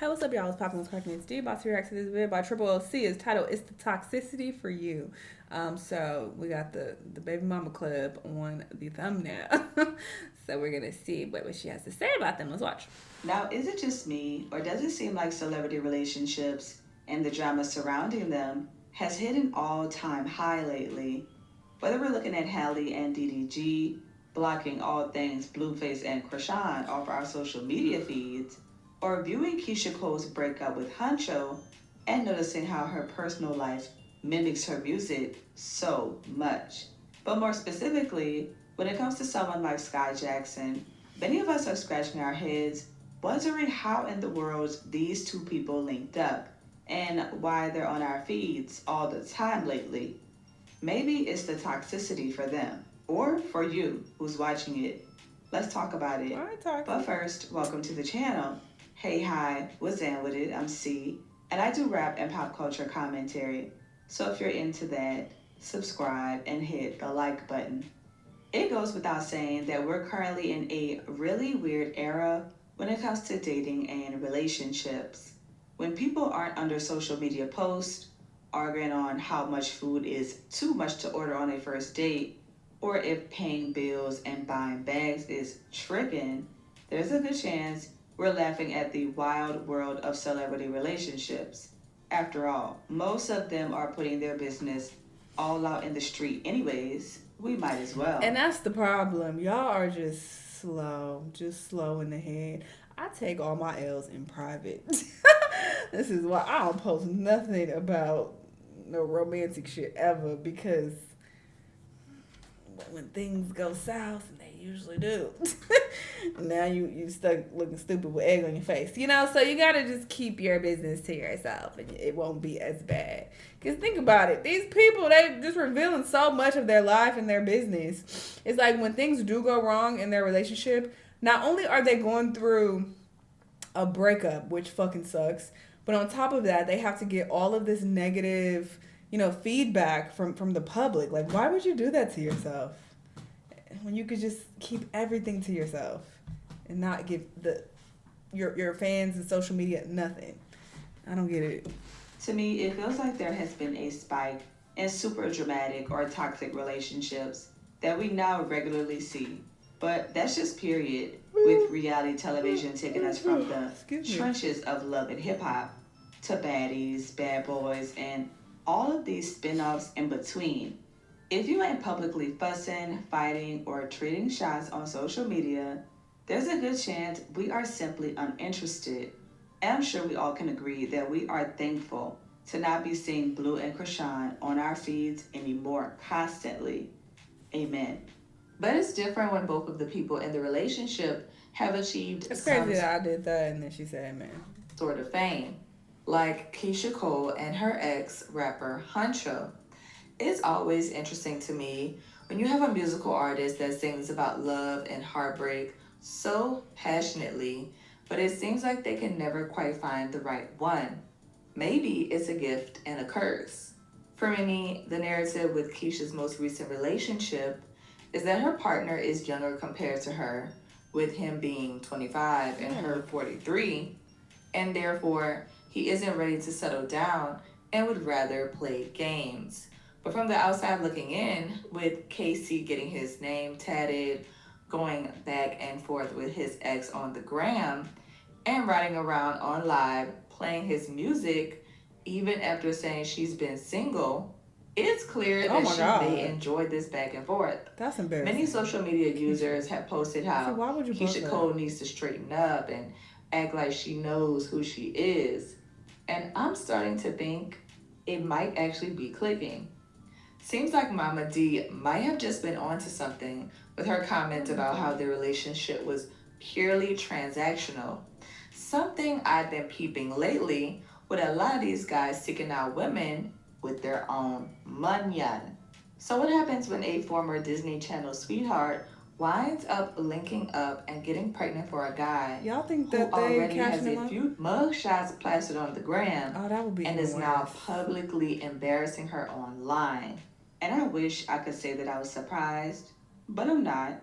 Hey, what's up, y'all? It's Poppin' with Cracking HD. About to react to this video by Triple LC. It's titled "It's the Toxicity for You." So we got the Baby Mama Club on the thumbnail. So we're gonna see what she has to say about them. Let's watch. Now, is it just me, or does it seem like celebrity relationships and the drama surrounding them has hit an all-time high lately? Whether we're looking at Halle and DDG, blocking all things Blueface and Krishan off our social media feeds, or viewing Keyshia Cole's breakup with Huncho and noticing how her personal life mimics her music so much. But more specifically, when it comes to someone like Skai Jackson, many of us are scratching our heads wondering how in the world these two people linked up and why they're on our feeds all the time lately. Maybe it's the toxicity for them or for you who's watching it. Let's talk about it. But first, welcome to the channel. Hey, hi, what's in with it? I'm C, and I do rap and pop culture commentary. So if you're into that, subscribe and hit the like button. It goes without saying that we're currently in a really weird era when it comes to dating and relationships. When people aren't under social media posts, arguing on how much food is too much to order on a first date, or if paying bills and buying bags is tripping, there's a good chance we're laughing at the wild world of celebrity relationships. After all, most of them are putting their business all out in the street anyways. We might as well. And that's the problem. Y'all are just slow in the head. I take all my L's in private. This is why I don't post nothing about no romantic shit ever, because when things go south, and they usually do, now you stuck looking stupid with egg on your face, so you gotta just keep your business to yourself and it won't be as bad. Because think about it, these people, they just revealing so much of their life and their business. It's like when things do go wrong in their relationship, not only are they going through a breakup, which fucking sucks, but on top of that, they have to get all of this negative, feedback from the public. Like, why would you do that to yourself when you could just keep everything to yourself and not give your fans and social media nothing? I don't get it. To me, it feels like there has been a spike in super dramatic or toxic relationships that we now regularly see. But that's just period, with reality television taking us from the trenches of love and hip hop to baddies, bad boys, and all of these spin-offs in between. If you ain't publicly fussing, fighting, or trading shots on social media, there's a good chance we are simply uninterested. And I'm sure we all can agree that we are thankful to not be seeing Blue and Krishan on our feeds anymore constantly. Amen. But it's different when both of the people in the relationship have achieved It's crazy that I did that and then she said amen. Sort of fame, like Keyshia Cole and her ex rapper Huncho. It's always interesting to me when you have a musical artist that sings about love and heartbreak so passionately, but it seems like they can never quite find the right one. Maybe it's a gift and a curse. For many, the narrative with Keisha's most recent relationship is that her partner is younger compared to her, with him being 25 and her 43, and therefore he isn't ready to settle down and would rather play games. But from the outside looking in, with Casey getting his name tatted, going back and forth with his ex on the gram, and riding around on live playing his music, even after saying she's been single, it's clear that she may enjoy this back and forth. That's embarrassing. Many social media users have posted how Keyshia Cole needs to straighten up and act like she knows who she is. And I'm starting to think it might actually be clicking. Seems like Mama D might have just been onto something with her comment about how their relationship was purely transactional. Something I've been peeping lately with a lot of these guys seeking out women with their own munyan. So what happens when a former Disney Channel sweetheart winds up linking up and getting pregnant for a guy Y'all think that who already has a few mugshots plastered on the gram and is now publicly embarrassing her online? And I wish I could say that I was surprised, but I'm not.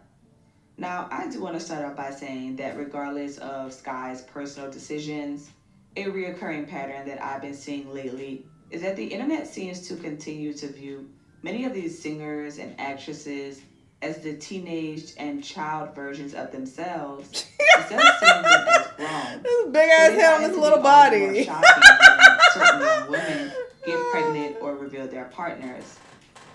Now, I do want to start off by saying that regardless of Skai's personal decisions, A reoccurring pattern that I've been seeing lately is that the internet seems to continue to view many of these singers and actresses as the teenaged and child versions of themselves instead of seeing them as grown. This big So ass they head on find this it to little be all the more body. shocking when certain young women get pregnant or reveal their partners.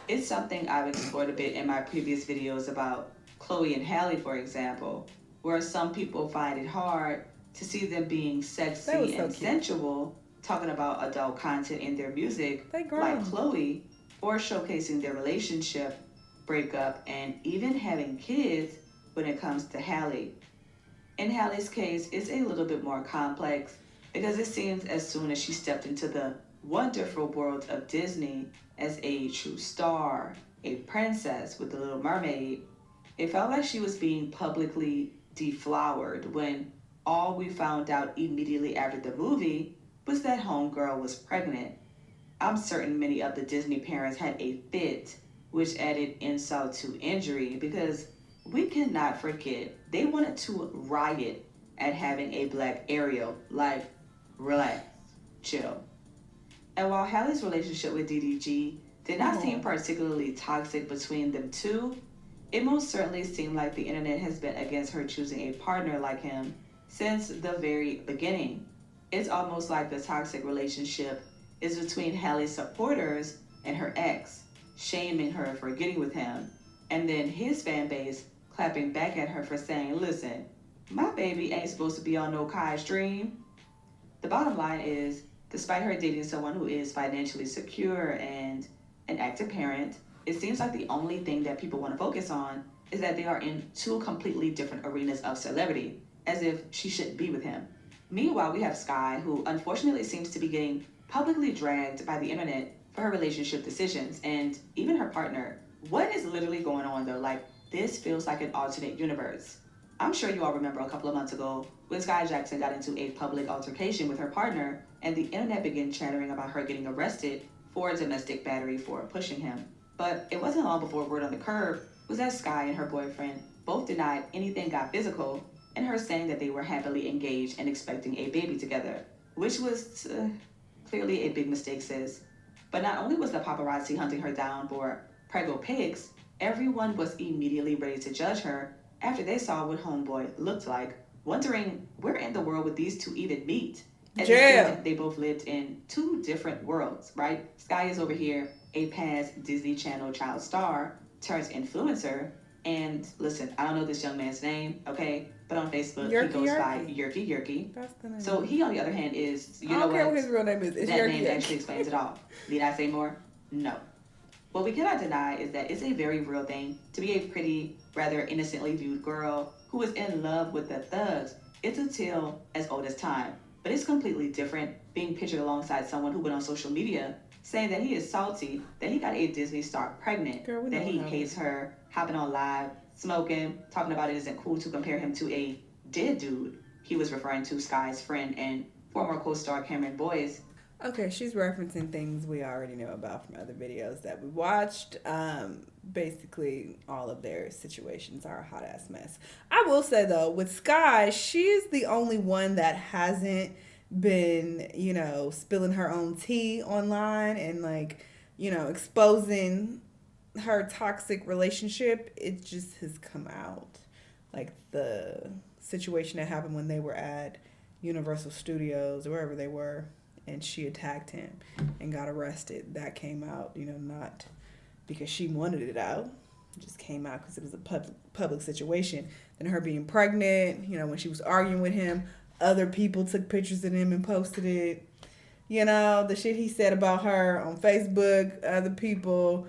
It's something I've explored a bit in my previous videos about Chloe and Halle, for example, where some people find it hard to see them being That was sexy so and cute. sensual, talking about adult content in their music, They like grown. Chloe, or showcasing their relationship, breakup, and even having kids when it comes to Halle. In Hallie's case, it's a little bit more complex because it seems as soon as she stepped into the wonderful world of Disney as a true star, a princess with the Little Mermaid, it felt like she was being publicly deflowered when all we found out immediately after the movie was that Homegirl was pregnant. I'm certain many of the Disney parents had a fit, which added insult to injury because we cannot forget they wanted to riot at having a black Ariel. Like, relax, chill. And while Hallie's relationship with DDG did not seem particularly toxic between them two, it most certainly seemed like the internet has been against her choosing a partner like him since the very beginning. It's almost like the toxic relationship is between Hallie's supporters and her ex, shaming her for getting with him, and then his fan base clapping back at her for saying, listen, my baby ain't supposed to be on no Kai stream. The bottom line is, despite her dating someone who is financially secure and an active parent, it seems like the only thing that people want to focus on is that they are in two completely different arenas of celebrity, as if she shouldn't be with him. Meanwhile, we have Skai, who unfortunately seems to be getting publicly dragged by the internet for her relationship decisions, and even her partner. What is literally going on though? Like, this feels like an alternate universe. I'm sure you all remember a couple of months ago when Skai Jackson got into a public altercation with her partner, and the internet began chattering about her getting arrested for domestic battery for pushing him. But it wasn't long before word on the curb was that Skai and her boyfriend both denied anything got physical, and her saying that they were happily engaged and expecting a baby together, which was clearly a big mistake, sis. But not only was the paparazzi hunting her down for prego pics, everyone was immediately ready to judge her after they saw what Homeboy looked like, wondering where in the world would these two even meet? As it seemed like they both lived in two different worlds, right? Skai is over here, a past Disney Channel child star turned influencer. And listen, I don't know this young man's name, okay? But on Facebook, he goes by Yerky Yerky. That's the name. So he, on the other hand, is, you know what? I don't care what his real name is. It's that name actually explains it all. Need I say more? No. What we cannot deny is that it's a very real thing to be a pretty, rather innocently viewed girl who is in love with the thugs. It's a tale as old as time. But it's completely different being pictured alongside someone who went on social media saying that he is salty, that he got a Disney star pregnant, that he hates her, hopping on live, smoking, talking about it isn't cool to compare him to a dead dude. He was referring to Skai's friend and former co-star Cameron Boyce. Okay, she's referencing things we already know about from other videos that we watched. Basically, all of their situations are a hot ass mess. I will say though, with Skai, she's the only one that hasn't been, spilling her own tea online and exposing her toxic relationship. It just has come out. Like the situation that happened when they were at Universal Studios or wherever they were, and she attacked him and got arrested. That came out, not because she wanted it out. It just came out because it was a public situation. Then her being pregnant, when she was arguing with him, other people took pictures of him and posted it. The shit he said about her on Facebook, other people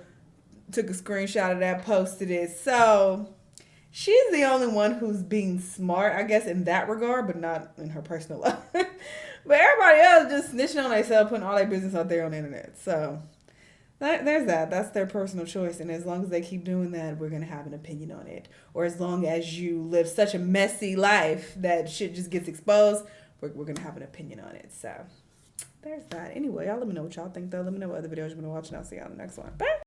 took a screenshot of that, posted it. So she's the only one who's being smart, I guess, in that regard, but not in her personal life. But everybody else just snitching on themselves, putting all their business out there on the internet. So there's that. That's their personal choice. And as long as they keep doing that, we're going to have an opinion on it. Or as long as you live such a messy life that shit just gets exposed, we're going to have an opinion on it. So there's that. Anyway, y'all let me know what y'all think, though. Let me know what other videos you're going to watch, and I'll see y'all in the next one. Bye.